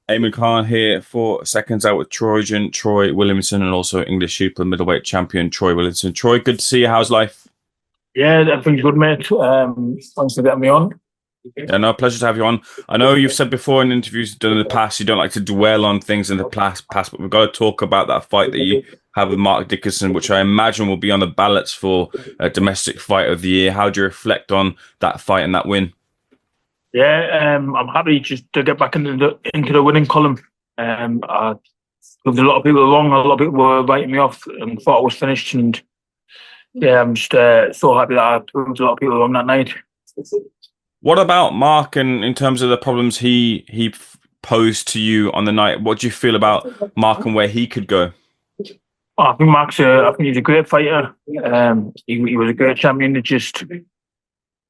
Eamon Khan here for seconds out with Troy Williamson, and also English super middleweight champion Troy Williamson. Troy, good to see you. How's life? Yeah, everything's good, mate. Thanks for getting me on. Yeah, no, pleasure to have you on. I know you've said before in interviews you've done in the past you don't like to dwell on things in the past, but we've got to talk about that fight that you have with Mark Dickinson, which I imagine will be on the ballots for a domestic fight of the year. How do you reflect on that fight and that win? Yeah, I'm happy just to get back into the winning column. I proved a lot of people wrong. A lot of people were writing me off and thought I was finished. And yeah, I'm just so happy that I proved a lot of people wrong that night. What about Mark and in terms of the problems he posed to you on the night? What do you feel about Mark and where he could go? I think I think he's a great fighter. He was a great champion.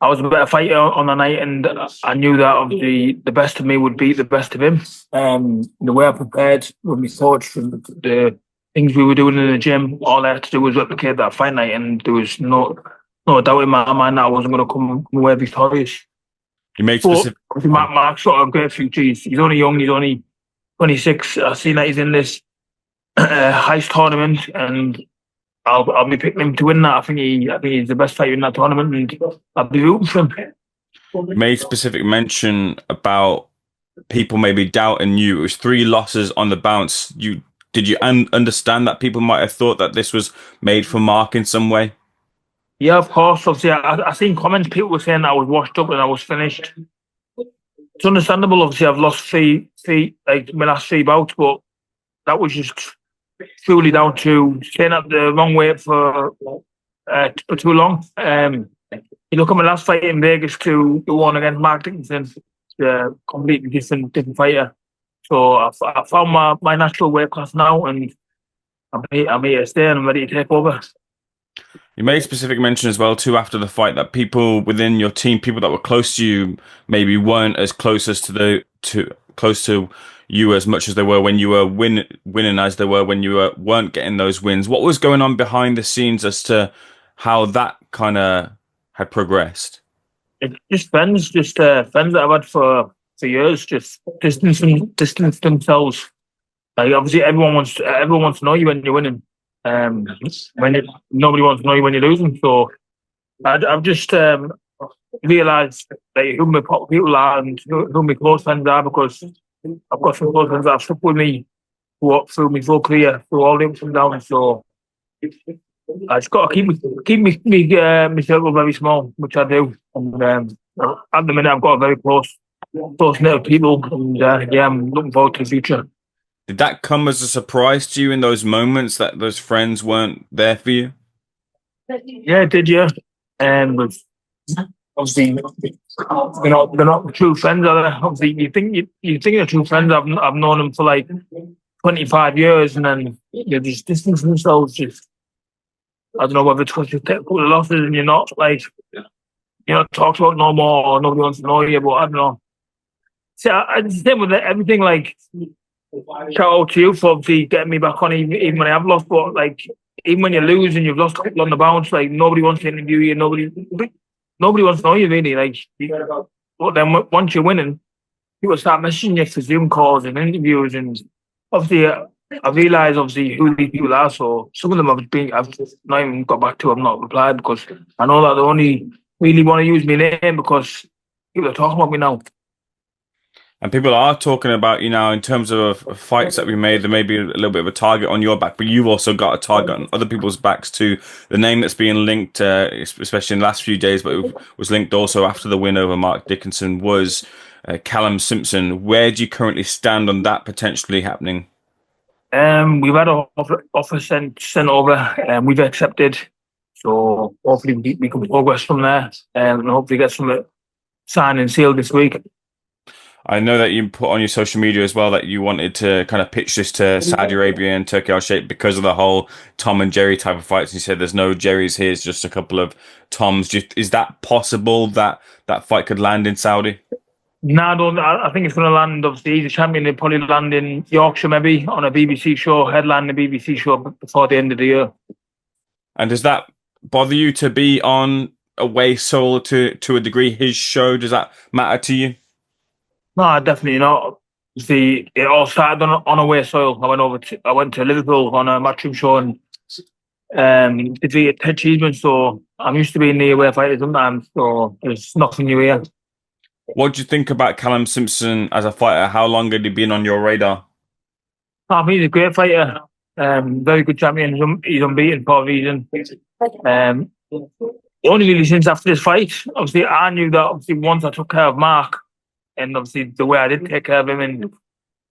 I was a better fighter on the night, and I knew that obviously the best of me would beat the best of him. The way I prepared with my thoughts and the things we were doing in the gym, all I had to do was replicate that fight night, and there was no doubt in my mind that I wasn't going to come away victorious. You made But specific. obviously Mark's got a great future. He's only young. He's only 26. I've seen that he's in this heist tournament, and I'll be picking him to win that. I think he's the best fighter in that tournament, and I'll be rooting for him. You made specific mention about people maybe doubting you. It was three losses on the bounce. Did you understand that people might have thought that this was made for Mark in some way? Yeah, of course. Obviously, I seen comments. People were saying I was washed up and I was finished. It's understandable. Obviously, I've lost three like my last three bouts, but that was just purely down to staying up the wrong way for too long. You look at my last fight in Vegas to the one against Mark Dickinson. It's a completely different fighter. So I found my natural weight class now, and I'm here to stay, and I'm ready to take over. You made specific mention as well too after the fight that people within your team, people that were close to you, maybe weren't as close as to close to you as much as they were when you were winning as they were when you weren't getting those wins. What was going on behind the scenes as to how that kind of had progressed? It's just friends that I've had for years, just distance themselves. Like obviously, everyone wants to know you when you're winning. Um, Nobody wants to know you when you're losing. So I've just realised like who my top people are and who my close friends are, because I've got some close friends that have stuck with me through my full career, through all the ups and downs. So I just got to keep me circle very small, which I do. And at the minute, I've got a very close knit of people, and yeah, I'm looking forward to the future. Did that come as a surprise to you in those moments that those friends weren't there for you? Yeah, did you? But obviously, they're not true friends, are they? Obviously, you think they're true friends. I've known them for like 25 years, and then they just distance themselves. Just I don't know whether it's because you take a couple of losses and you're not talked about no more, or nobody wants to know you. But I don't know. See, it's the same with everything. Like, shout out to you for obviously getting me back on, even when I have lost. But like, even when you lose and you've lost a couple on the bounce, like nobody wants to interview you. Nobody wants to know you really. Like, but then once you're winning, people start messaging you for Zoom calls and interviews, and obviously. I realise obviously who these people are, so some of them I've not even got back to. I've not replied because I know that they only really want to use my name because people are talking about me now. And people are talking about you now in terms of fights that we made. There may be a little bit of a target on your back, but you've also got a target on other people's backs too. The name that's being linked, especially in the last few days, but it was linked also after the win over Mark Dickinson, was Callum Simpson. Where do you currently stand on that potentially happening? We've had an offer sent over, and we've accepted. So hopefully we can progress from there, and hopefully get some signed and sealed this week. I know that you put on your social media as well that you wanted to kind of pitch this to Saudi Arabia and Turkey Al Sheikh because of the whole Tom and Jerry type of fights. You said there's no Jerrys here, it's just a couple of Toms. Is that possible that that fight could land in Saudi? No, I don't. I think it's going to land. Obviously, he's a champion. He'll probably land in Yorkshire, maybe on a BBC show, headline the BBC show before the end of the year. And does that bother you to be on away solo to a degree? His show, does that matter to you? No, definitely not. See, it all started on away soil. I went to Liverpool on a matchroom show and defeated Ted Cheeseman. So I'm used to being the away fighter sometimes. So there's nothing new here. What do you think about Callum Simpson as a fighter? How long had he been on your radar? I think he's a great fighter. Very good champion. He's unbeaten for a reason. Only really since after this fight, obviously I knew that obviously once I took care of Mark, and obviously the way I did take care of him in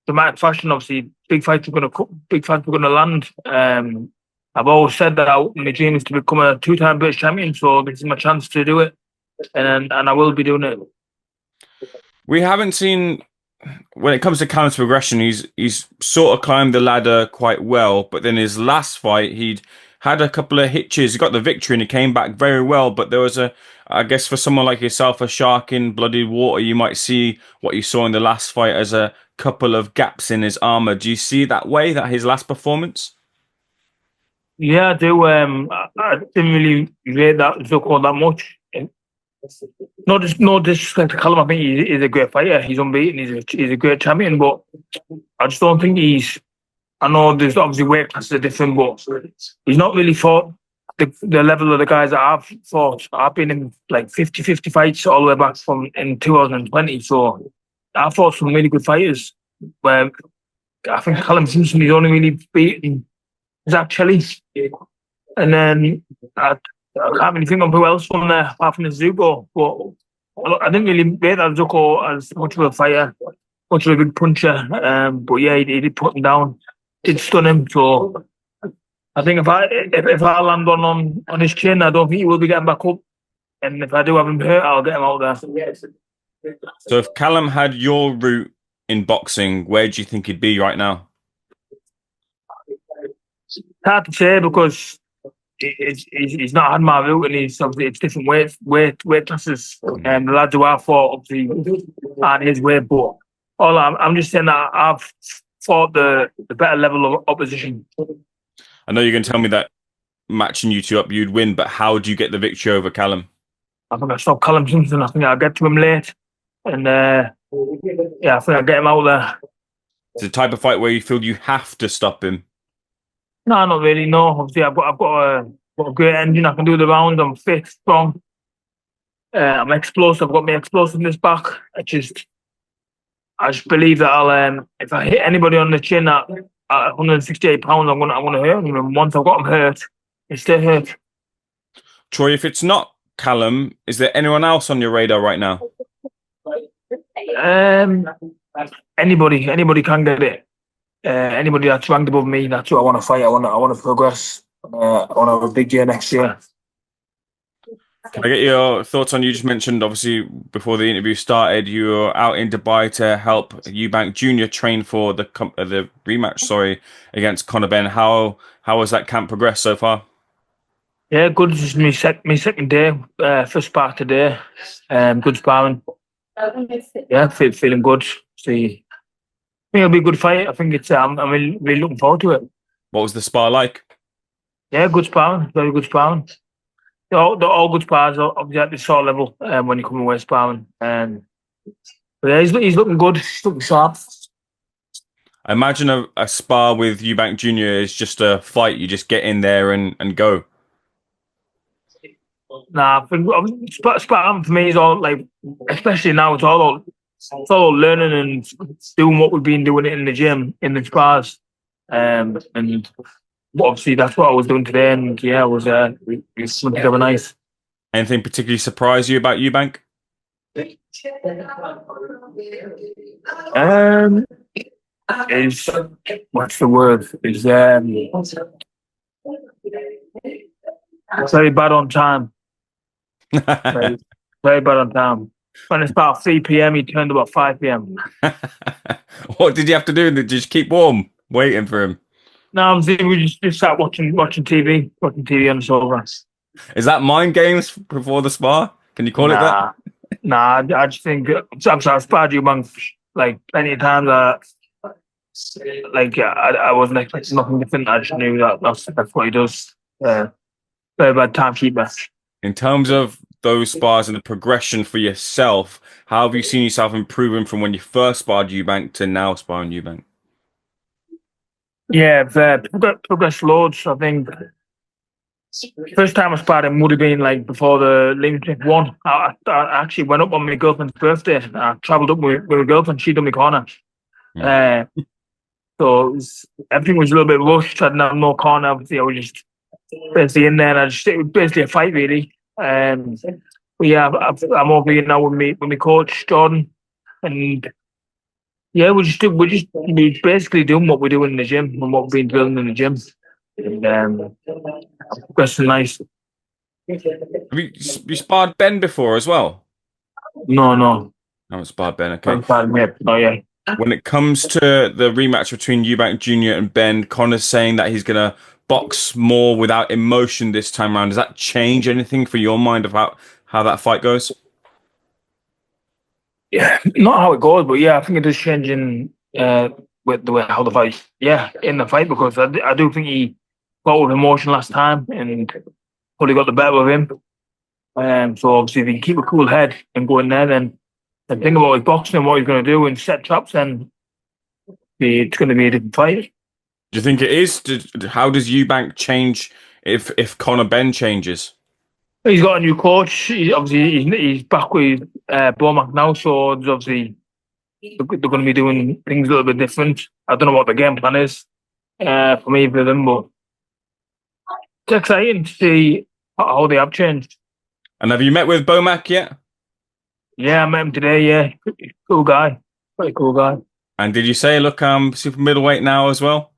dramatic fashion, obviously big fights were gonna land. I've always said that my dream is to become a two-time British champion, so this is my chance to do it, and I will be doing it. We haven't seen, when it comes to Callum's progression, he's sort of climbed the ladder quite well, but then his last fight, he'd had a couple of hitches. He got the victory and he came back very well, but there was I guess for someone like yourself, a shark in bloody water, you might see what you saw in the last fight as a couple of gaps in his armor. Do you see it that way, that his last performance? Yeah, I do. I didn't really rate that Zuko that much. No disrespect to Callum. I think he's a great fighter. He's unbeaten. He's a great champion, but I just don't think he's. I know there's obviously weight classes are different, but he's not really fought the level of the guys that I've fought. I've been in like 50-50 fights all the way back from in 2020. So I fought some really good fighters. Where I think Callum Simpson he's only really beaten Zach Chelly, and then I can't really think of who else from there apart from the Zuko. But I didn't really rate that Zuko as much of a fighter, much of a good puncher. But yeah, he did put him down, did stun him. So I think if I land on his chin, I don't think he will be getting back up. And if I do have him hurt, I'll get him out there. So if Callum had your route in boxing, where do you think he'd be right now? It's hard to say because he's not had my route, and it's different weight classes. And the lads who I fought obviously aren't his weight, but I'm just saying that I've fought the better level of opposition. I know you're going to tell me that matching you two up, you'd win, but how do you get the victory over Callum? I think I stopped Callum Simpson. I think I'll get to him late, and yeah, I think I'll get him out there. It's the type of fight where you feel you have to stop him. No, not really. No, obviously I've got a great engine. I can do the round. I'm fit, strong. I'm explosive. I've got my explosiveness back. I just believe that I'll if I hit anybody on the chin at 168 pounds, I'm gonna hurt them. And once I've got them hurt, it still hurt. Troy, if it's not Callum, is there anyone else on your radar right now? Anybody can get it. Anybody that's ranked above me, that's who I want to fight. I want to progress. I want to have a big year next year. Can I get your thoughts on, you just mentioned, obviously, before the interview started, you were out in Dubai to help Eubank Jr. train for the rematch, against BENN. How has that camp progressed so far? Yeah, good. This is my second day. First spar today. Good sparring. Yeah, feeling good. See. I think it'll be a good fight. I think it's. I'm really looking forward to it. What was the spar like? Yeah, good sparring. Very good sparring. They're all good spars. Obviously at this sort of level when you come away sparring. But yeah, he's looking good. He's looking sharp. I imagine a spar with Eubank Jr. is just a fight. You just get in there and go. Nah, sparring for me is all like, especially now, it's all learning and doing what we've been doing in the gym, in the spars. And obviously that's what I was doing today. And yeah, it was something of a nice. Anything particularly surprise you about Eubank? Is what's the word? Is very bad on time. Very bad on time. When it's about 3 p.m, he turned about 5 p.m. What did you have to do? Did you just keep warm, waiting for him? No, we just sat watching TV on the sofa. Is that mind games before the spar? Can you call it that? Nah, I just think I've sparred you like plenty of times. I wasn't expecting nothing different. I just knew that's what he does. Very bad timekeeper. In terms of those spars and the progression for yourself, how have you seen yourself improving from when you first sparred Eubank to now sparring Eubank? Yeah, I've progressed loads. I think first time I sparred him would have been like before the Williamson one. I actually went up on my girlfriend's birthday. I travelled up with my girlfriend. She done my corner. Mm. So everything was a little bit rushed. I didn't have no corner. Obviously, I was just basically in there. And it was basically a fight, really. But yeah, I'm over here now with my coach Jordan, and yeah, we basically doing what we're doing in the gym and what we've been doing in the gym, and progressing nice. Have you sparred Ben before as well? No, no, I haven't sparred Ben, okay. not yet. When it comes to the rematch between Eubank Jr. and Ben, Connor's saying that he's gonna box more without emotion this time around. Does that change anything for your mind about how that fight goes? Yeah, not how it goes, but yeah, I think it is changing with the way how the fight. Yeah, in the fight because I do think he fought with emotion last time and probably got the better of him. So obviously, if he can keep a cool head and go in there, then think about his boxing and what he's going to do and set traps, then it's going to be a different fight. Do you think it is? How does Eubank change if Connor Ben changes? He's got a new coach. He's back with Bomac now, so obviously they're going to be doing things a little bit different. I don't know what the game plan is for me for them, but it's exciting to see how they have changed. And have you met with Bomac yet? Yeah, I met him today. Yeah, cool guy, very cool guy. And did you say, look, I'm super middleweight now as well?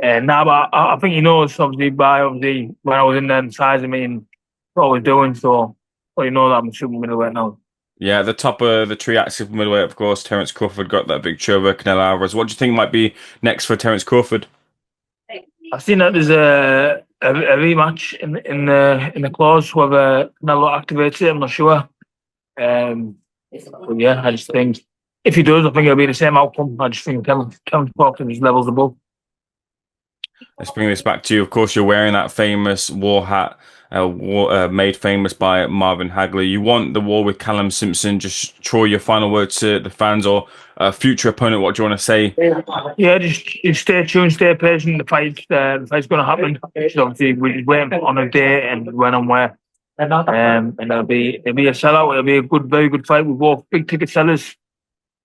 Nah, but I think he knows obviously when I was in there and sizing me and what I was doing, so well, you know that I'm super middleweight now. Yeah, at the top of the tree at super middleweight, of course, Terence Crawford got that big show over Canelo Alvarez. What do you think might be next for Terence Crawford? I've seen that there's a rematch in the clause, whether Canelo activates it, I'm not sure. But yeah, I just think if he does, I think it'll be the same outcome. I just think Callum Simpson is levels above. Let's bring this back to you. Of course, you're wearing that famous war hat, made famous by Marvin Hagler. You want the war with Callum Simpson. Just Troy, your final words to the fans or a future opponent. What do you want to say? Yeah, just stay tuned, stay patient. The fight's going to happen. So obviously, we're just waiting on a day and when and where. And it'll be a sellout. It'll be a very good fight with both big ticket sellers,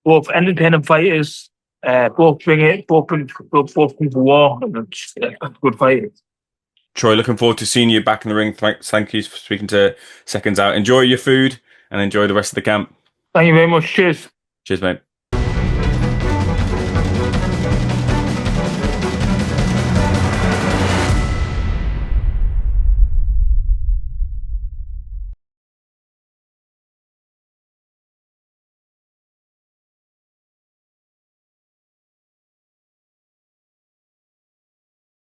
both entertaining fighters. Both come for war. And it's a good fight. Troy, looking forward to seeing you back in the ring. Thank you for speaking to Seconds Out. Enjoy your food and enjoy the rest of the camp. Thank you very much. Cheers. Cheers, mate.